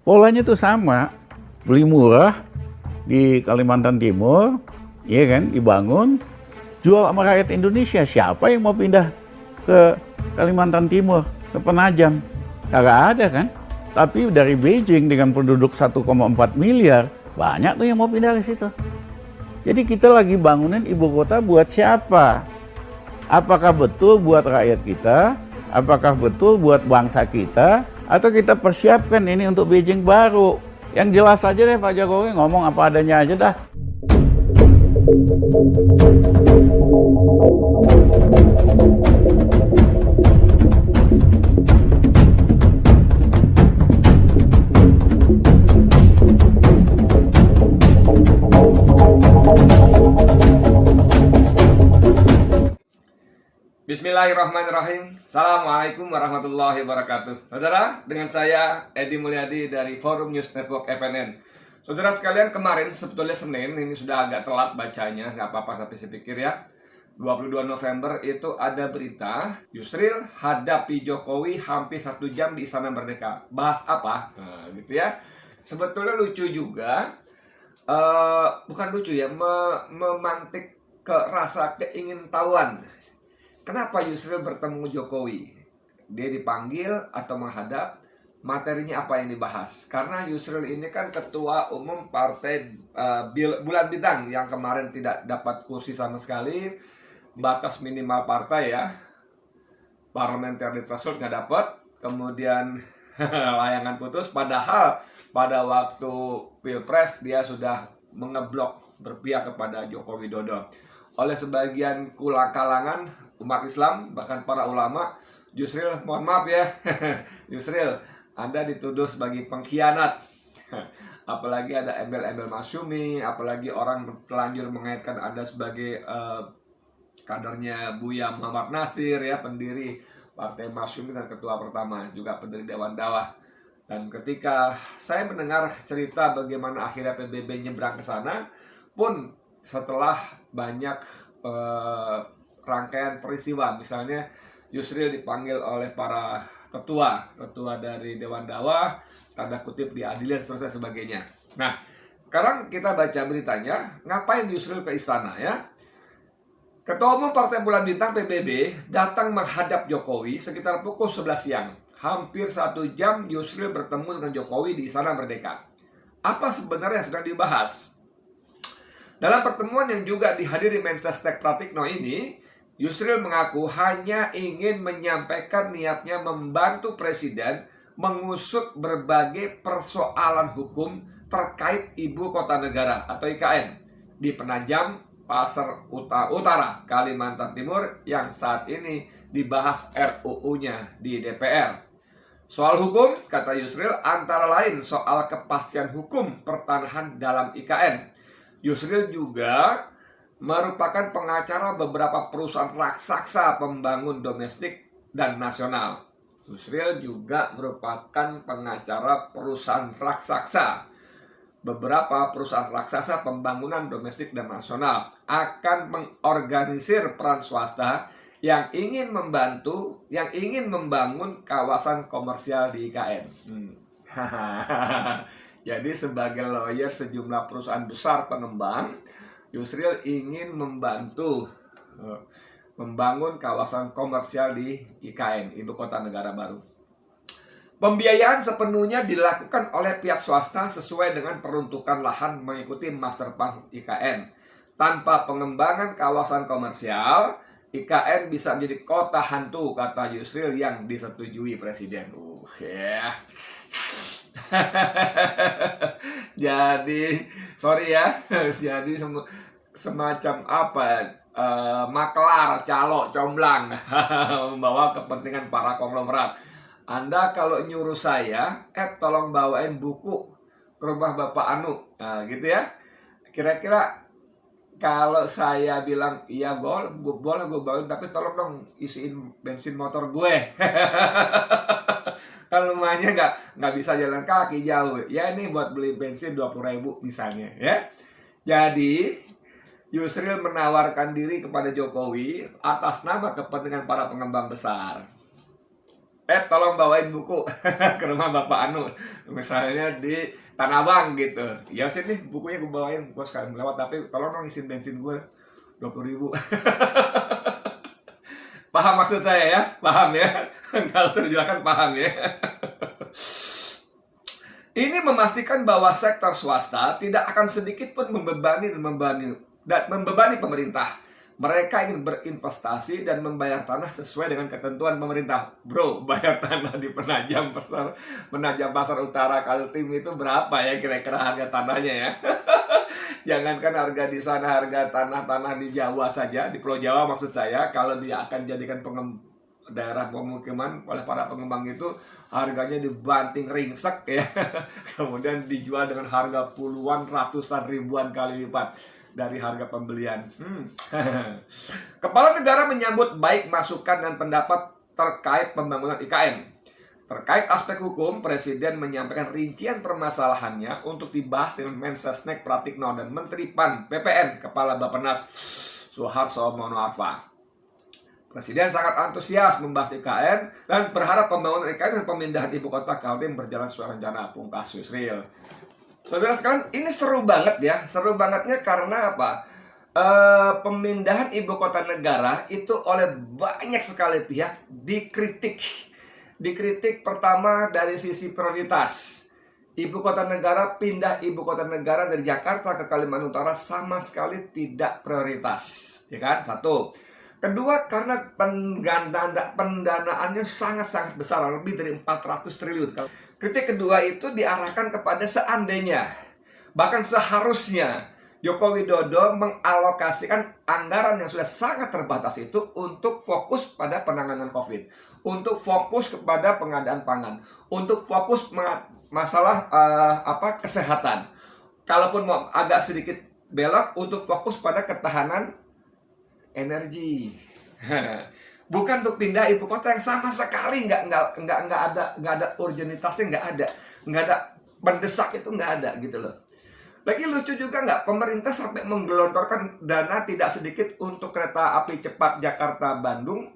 Polanya tuh sama, beli murah di Kalimantan Timur, ya kan, dibangun, jual sama rakyat Indonesia. Siapa yang mau pindah ke Kalimantan Timur, ke Penajam? Kagak ada kan? Tapi dari Beijing dengan penduduk 1,4 miliar, banyak tuh yang mau pindah ke situ. Jadi kita lagi bangunin ibu kota buat siapa? Apakah betul buat rakyat kita? Apakah betul buat bangsa kita? Atau kita persiapkan ini untuk Beijing baru? Yang jelas aja deh Pak Jokowi ngomong apa adanya aja dah. Bismillahirrahmanirrahim. Assalamualaikum warahmatullahi wabarakatuh. Saudara, dengan saya Edi Mulyadi dari Forum News Network FNN. Saudara sekalian, kemarin sebetulnya Senin, ini sudah agak telat bacanya, nggak apa-apa tapi saya pikir ya. 22 November itu ada berita Yusril hadapi Jokowi hampir 1 jam di Istana Merdeka. Bahas apa? Nah, gitu ya. Sebetulnya lucu juga, bukan lucu ya, memantik ke rasa keingintahuan. Kenapa Yusril bertemu Jokowi? Dia dipanggil atau menghadap, materinya apa yang dibahas? Karena Yusril ini kan ketua umum partai Bulan Bintang yang kemarin tidak dapat kursi sama sekali, batas minimal partai ya, parliamentary threshold nggak dapat, kemudian layangan putus. Padahal pada waktu Pilpres dia sudah mengeblok berpihak kepada Joko Widodo. Oleh sebagian kalangan umat Islam, bahkan para ulama, Yusril, mohon maaf ya, Yusril, Anda dituduh sebagai pengkhianat. Apalagi ada embel-embel masyumi, apalagi orang terlanjur mengaitkan Anda sebagai kadernya Buya Muhammad Nasir, ya, pendiri Partai Masyumi dan ketua pertama, juga pendiri Dewan Dakwah. Dan ketika saya mendengar cerita bagaimana akhirnya PBB nyebrang ke sana, pun setelah banyak rangkaian peristiwa, misalnya Yusril dipanggil oleh para tetua dari Dewan Dakwah, tanda kutip diadili dan seterusnya sebagainya. Nah, sekarang kita baca beritanya, ngapain Yusril ke istana ya? Ketua Umum Partai Bulan Bintang PBB datang menghadap Jokowi sekitar pukul 11 siang. Hampir 1 jam Yusril bertemu dengan Jokowi di Istana Merdeka. Apa sebenarnya yang sedang dibahas? Dalam pertemuan yang juga dihadiri Mensesnek Pratikno ini, Yusril mengaku hanya ingin menyampaikan niatnya membantu Presiden mengusut berbagai persoalan hukum terkait Ibu Kota Negara atau IKN di Penajam Pasar Utara, Kalimantan Timur yang saat ini dibahas RUU-nya di DPR. Soal hukum, kata Yusril, antara lain soal kepastian hukum pertanahan dalam IKN. Yusril juga merupakan pengacara beberapa perusahaan raksasa pembangun domestik dan nasional. Yusril juga merupakan pengacara perusahaan raksasa, beberapa perusahaan raksasa pembangunan domestik dan nasional, akan mengorganisir peran swasta yang ingin membantu, yang ingin membangun kawasan komersial di IKN. Jadi sebagai lawyer sejumlah perusahaan besar pengembang, Yusril ingin membantu membangun kawasan komersial di IKN, Ibu Kota Negara Baru. Pembiayaan sepenuhnya dilakukan oleh pihak swasta sesuai dengan peruntukan lahan mengikuti master plan IKN. Tanpa pengembangan kawasan komersial, IKN bisa menjadi kota hantu, kata Yusril yang disetujui Presiden. Yeah. Jadi, sorry ya, jadi semacam apa? Maklar, calo, comblang, membawa kepentingan para konglomerat. Anda kalau nyuruh saya, tolong bawain buku ke rumah Bapak Anu, nah, gitu ya. Kira-kira kalau saya bilang, iya boleh gue bawain, tapi tolong dong isiin bensin motor gue. Kan lumayan nggak bisa jalan kaki jauh. Ya ini buat beli bensin 20.000 misalnya ya. Jadi Yusril menawarkan diri kepada Jokowi atas nama kepentingan para pengembang besar. tolong bawain buku ke rumah Bapak Anu, misalnya di Tanah Abang gitu. Ya sini bukunya gue bawain, gue sekalian lewat, tapi tolong dong isiin bensin gue 20.000. Paham maksud saya ya? Paham ya? Kalau saya dijelaskan paham ya? Ini memastikan bahwa sektor swasta tidak akan sedikit pun membebani pemerintah. Mereka ingin berinvestasi dan membayar tanah sesuai dengan ketentuan pemerintah. Bro, bayar tanah di Penajam Pasar Utara Kaltim itu berapa ya kira-kira harga tanahnya ya? Jangankan harga di sana, harga tanah-tanah di Jawa saja, di Pulau Jawa maksud saya, kalau dia akan jadikan daerah pemukiman oleh para pengembang itu, harganya dibanting ringsek ya. Kemudian dijual dengan harga puluhan, ratusan, ribuan kali lipat dari harga pembelian. Kepala negara menyambut baik masukan dan pendapat terkait pembangunan IKN. Terkait aspek hukum, Presiden menyampaikan rincian permasalahannya untuk dibahas dengan Mensesnek Pratikno dan Menteri PAN PPN Kepala Bappenas Suharto Monoarfa. Presiden sangat antusias membahas IKN dan berharap pembangunan IKN dan pemindahan ibu kota Kaltim berjalan sesuai rencana, pungkas Yusril. Saudara sekalian, ini seru banget ya. Seru bangetnya karena apa? Pemindahan ibu kota negara itu oleh banyak sekali pihak dikritik. Dikritik pertama dari sisi prioritas. Ibu kota negara, pindah ibu kota negara dari Jakarta ke Kalimantan Utara sama sekali tidak prioritas. Ya kan? Satu. Kedua, karena pendanaannya sangat-sangat besar, lebih dari 400 triliun. Kritik kedua itu diarahkan kepada seandainya, bahkan seharusnya Joko Widodo mengalokasikan anggaran yang sudah sangat terbatas itu untuk fokus pada penanganan COVID, untuk fokus kepada pengadaan pangan, untuk fokus masalah kesehatan. Kalaupun mau agak sedikit belok, untuk fokus pada ketahanan energi. Bukan untuk pindah ibu kota yang sama sekali nggak ada urgenitasnya, nggak ada mendesak, itu nggak ada gitu loh. Lagi lucu juga nggak, pemerintah sampai menggelontorkan dana tidak sedikit untuk kereta api cepat Jakarta-Bandung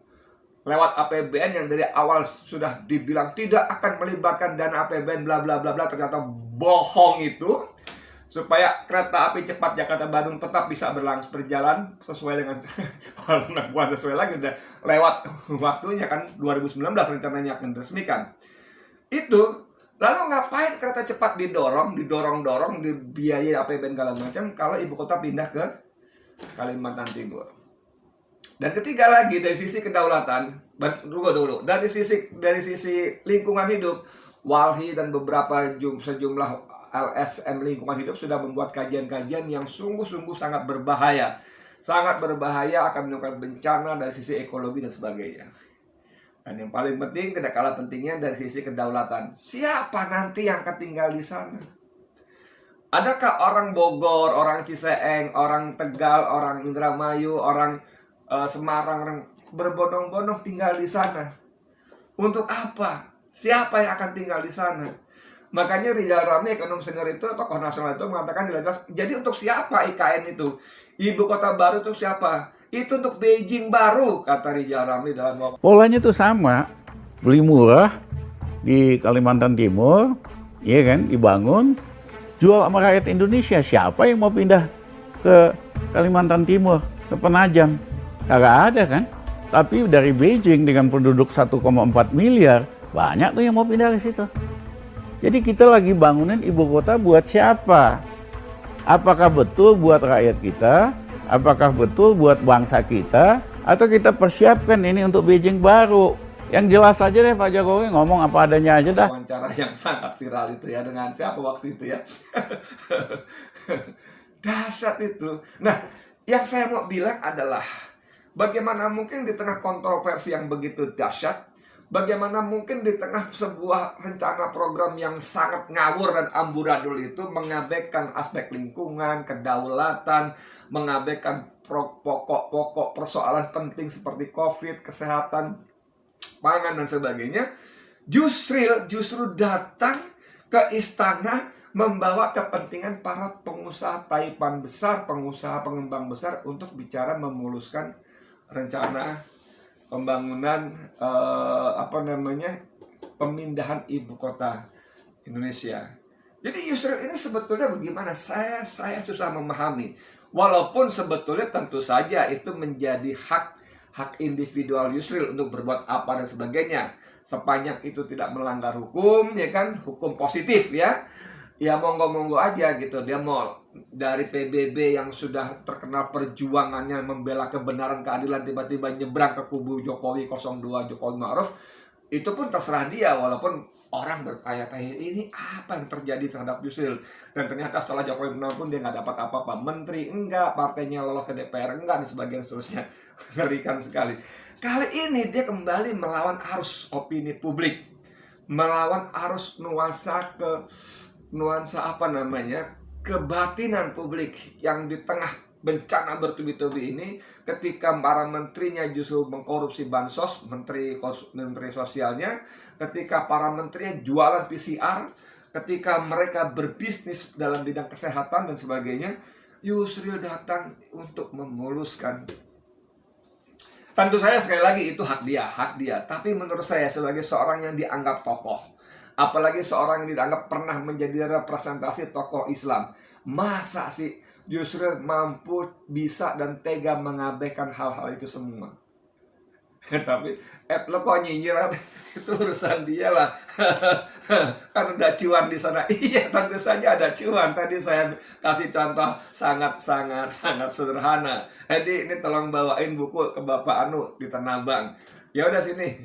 lewat APBN yang dari awal sudah dibilang tidak akan melibatkan dana APBN bla bla bla bla, ternyata bohong itu. Supaya kereta api cepat Jakarta-Bandung tetap bisa berjalan sesuai dengan bukan sesuai lagi, udah lewat waktunya kan, 2019 rencananya akan diresmikan. Itu lalu ngapain kereta cepat didorong, dibiayai APBN segala macam kalau ibu kota pindah ke Kalimantan Timur. Dan ketiga lagi, dari sisi kedaulatan, dari sisi lingkungan hidup, Walhi dan beberapa sejumlah LSM lingkungan hidup sudah membuat kajian-kajian yang sungguh-sungguh sangat berbahaya. Sangat berbahaya, akan menimbulkan bencana dari sisi ekologi dan sebagainya. Dan yang paling penting, tidak kalah pentingnya dari sisi kedaulatan. Siapa nanti yang akan tinggal di sana? Adakah orang Bogor, orang Ciseeng, orang Tegal, orang Indramayu, orang Semarang, orang berbondong-bondong tinggal di sana? Untuk apa? Siapa yang akan tinggal di sana? Makanya Rizal Ramli, ekonom senior itu, tokoh nasional itu mengatakan jelas, jadi untuk siapa IKN itu? Ibu kota baru itu siapa? Itu untuk Beijing baru, kata Rizal Ramli dalam waktu. Polanya itu sama, beli murah di Kalimantan Timur, ya kan, dibangun, jual sama rakyat Indonesia. Siapa yang mau pindah ke Kalimantan Timur, ke Penajam? Kagak ada kan? Tapi dari Beijing dengan penduduk 1,4 miliar, banyak tuh yang mau pindah ke situ. Jadi kita lagi bangunin ibu kota buat siapa? Apakah betul buat rakyat kita? Apakah betul buat bangsa kita? Atau kita persiapkan ini untuk Beijing baru? Yang jelas aja deh Pak Jokowi, ngomong apa adanya aja dah. Wawancara yang sangat viral itu ya, dengan siapa waktu itu ya? Dahsyat itu. Nah, yang saya mau bilang adalah bagaimana mungkin di tengah kontroversi yang begitu dahsyat, bagaimana mungkin di tengah sebuah rencana program yang sangat ngawur dan amburadul itu mengabaikan aspek lingkungan, kedaulatan, mengabaikan pokok-pokok persoalan penting seperti COVID, kesehatan, pangan dan sebagainya. Justru datang ke istana membawa kepentingan para pengusaha Taipan besar, pengusaha pengembang besar untuk bicara memuluskan rencana pembangunan pemindahan ibu kota Indonesia. Jadi Yusril ini sebetulnya bagaimana? Saya susah memahami. Walaupun sebetulnya tentu saja itu menjadi hak individual Yusril untuk berbuat apa dan sebagainya, sepanjang itu tidak melanggar hukum, ya kan, hukum positif ya. Ya monggo-monggo aja gitu. Dia mau dari PBB yang sudah terkenal perjuangannya membela kebenaran keadilan, tiba-tiba nyebrang ke kubu Jokowi 02, Jokowi Ma'ruf, itu pun terserah dia. Walaupun orang bertanya-tanya ini apa yang terjadi terhadap Yusril, dan ternyata setelah Jokowi menang pun dia nggak dapat apa-apa, menteri enggak, partainya lolos ke DPR enggak, dan sebagainya seterusnya. Ngerikan sekali. Kali ini dia kembali melawan arus opini publik, melawan arus nuansa kebatinan publik yang di tengah bencana bertubi-tubi ini, ketika para menterinya justru mengkorupsi bansos, menteri sosialnya, ketika para menterinya jualan PCR, ketika mereka berbisnis dalam bidang kesehatan dan sebagainya, Yusril datang untuk memuluskan. Tentu saya sekali lagi itu hak dia. Tapi menurut saya sebagai seorang yang dianggap tokoh, apalagi seorang yang dianggap pernah menjadi representasi tokoh Islam, masa sih Yusril mampu, bisa, dan tega mengabaikan hal-hal itu semua? Tapi lo kok nyinyir? Itu urusan dia lah. Kan ada cuan di sana. Iya, tentu saja ada cuan. Tadi saya kasih contoh sangat sederhana. Jadi ini tolong bawain buku ke Bapak Anu di Tanah Abang. Ya udah sini,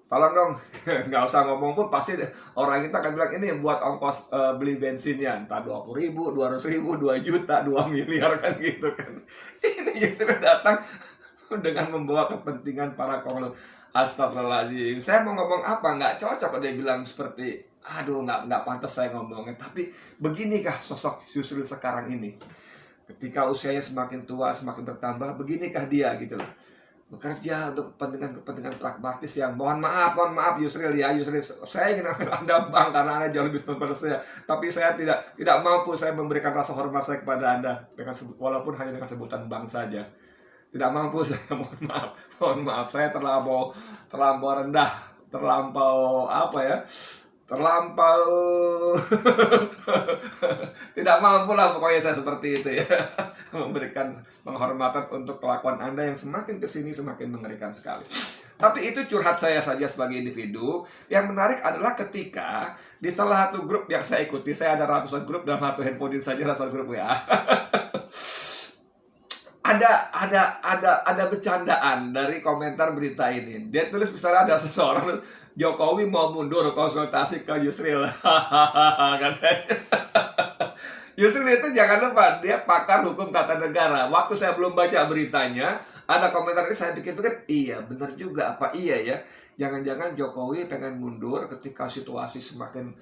tolong dong. Nggak usah ngomong pun pasti orang kita akan bilang ini buat ongkos beli bensinnya, entah 20.000, 200.000, 2 juta, 2 miliar kan gitu kan. Ini yang sudah datang dengan membawa kepentingan para konglomerat. Astagfirullahaladzim. Saya mau ngomong apa? Nggak cocok dia bilang seperti, aduh nggak pantas saya ngomongnya. Tapi beginikah sosok Yusril sekarang ini? Ketika usianya semakin tua, semakin bertambah, beginikah dia gitu loh. Bekerja untuk kepentingan pragmatis yang mohon maaf Yusril ya, Yusril, saya ingin Anda bang karena Anda jauh lebih pada saya, tapi saya tidak mampu saya memberikan rasa hormat saya kepada Anda dengan walaupun hanya dengan sebutan bang saja. Tidak mampu saya, mohon maaf, saya terlampau rendah, terlampau tidak mampu lah pokoknya saya seperti itu ya. Memberikan penghormatan untuk kelakuan Anda yang semakin kesini semakin mengerikan sekali. Tapi itu curhat saya saja sebagai individu. Yang menarik adalah ketika di salah satu grup yang saya ikuti, saya ada ratusan grup dalam satu handphone ini saja, ratusan grup ya. Ada bercandaan dari komentar berita ini. Dia tulis misalnya ada seseorang, Jokowi mau mundur konsultasi ke Yusril. Katanya. Yusril itu jangan lupa, dia pakar hukum tata negara. Waktu saya belum baca beritanya, ada komentar ini, saya pikir-pikir, iya benar juga, apa iya ya? Jangan-jangan Jokowi pengen mundur ketika situasi semakin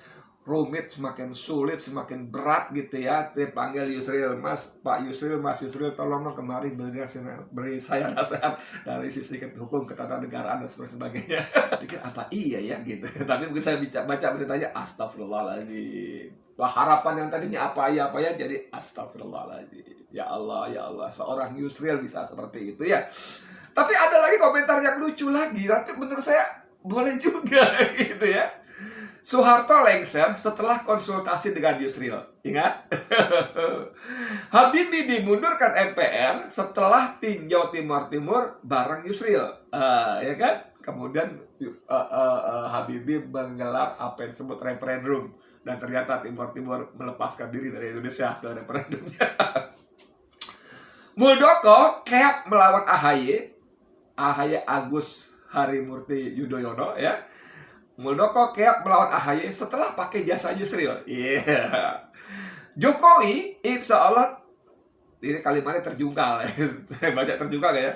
rumit, semakin sulit, semakin berat gitu ya. Dipanggil Yusril, Pak Yusril, Mas Yusril, tolong dong kemari beri saya nasihat dari sisi hukum ketatanegaraan dan sebagainya. Pikir apa iya ya gitu. Tapi mungkin saya baca beritanya, astagfirullahaladzim. Wah, harapan yang tadinya apa ya jadi astagfirullahaladzim. Ya Allah, seorang Yusril bisa seperti itu ya. Tapi ada lagi komentar yang lucu lagi, tapi menurut saya boleh juga gitu ya. Soeharto lengser setelah konsultasi dengan Yusril. Ingat? Habibie dimundurkan MPR setelah tinjau Timur bareng Yusril. Ya kan? Kemudian Habibie menggelar apa yang disebut referendum. Dan ternyata Timur melepaskan diri dari Indonesia setelah referendumnya. Muldoko keok melawan AHY Agus Harimurti Yudhoyono ya. Muldoko keok melawan AHY setelah pakai jasa Yusril. Yeah. Jokowi, insya Allah, ini kalimatnya terjungkal. Saya baca terjungkal ya.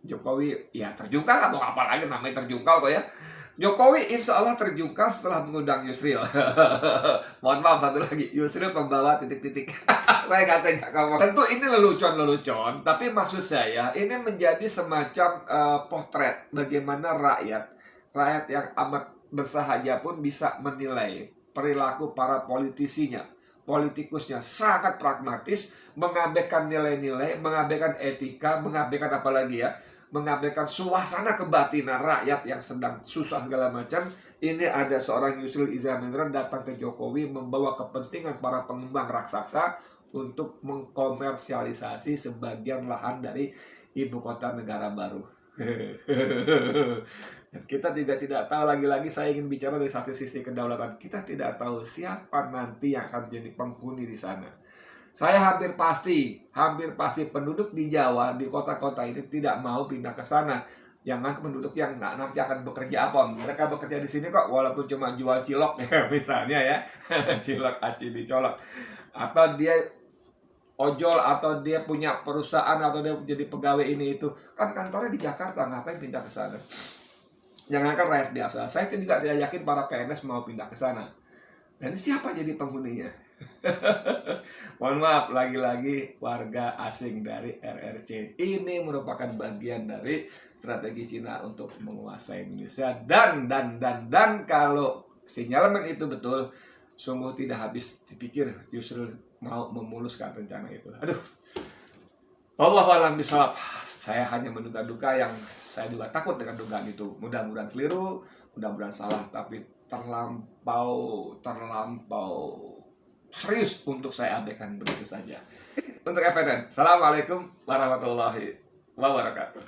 Jokowi, ya terjungkal atau apa lagi namanya terjungkal kok ya. Jokowi insya Allah terjungkal setelah mengundang Yusril. Mohon maaf satu lagi, Yusril pembawa titik-titik. Saya katanya ngomong. Tentu ini lelucon, tapi maksud saya ini menjadi semacam potret bagaimana rakyat yang amat bersahaja pun bisa menilai perilaku para politikusnya sangat pragmatis, mengabaikan nilai-nilai, mengabaikan etika, mengabaikan apa lagi ya, mengabaikan suasana kebatinan rakyat yang sedang susah segala macam. Ini ada seorang Yusril Iza Mahendra datang ke Jokowi membawa kepentingan para pengembang raksasa untuk mengkomersialisasi sebagian lahan dari ibu kota negara baru. Dan kita juga tidak tahu, lagi-lagi saya ingin bicara dari satu sisi kedaulatan. Kita tidak tahu siapa nanti yang akan jadi penghuni di sana. Saya hampir pasti penduduk di Jawa, di kota-kota ini tidak mau pindah ke sana. Yang penduduk yang nanti akan bekerja apa? Mereka bekerja di sini kok, walaupun cuma jual cilok ya, misalnya ya, cilok aci dicolok. Atau dia ojol, atau dia punya perusahaan, atau dia jadi pegawai ini itu. Kan kantornya di Jakarta, ngapain pindah ke sana? Jangankan rakyat biasa, saya juga tidak yakin para PNS mau pindah ke sana. Dan siapa jadi penghuninya? Mohon maaf, lagi-lagi warga asing dari RRC. Ini merupakan bagian dari strategi Cina untuk menguasai Indonesia. Dan kalau sinyalemen itu betul, sungguh tidak habis dipikir Yusril mau memuluskan rencana itu. Aduh, Wallahu a'lam bishawab. Saya hanya menduga-duga yang saya juga takut dengan dugaan itu. Mudah-mudahan keliru, mudah-mudahan salah, tapi terlampau serius untuk saya abaikan begitu saja. Untuk FNN, Assalamualaikum warahmatullahi wabarakatuh.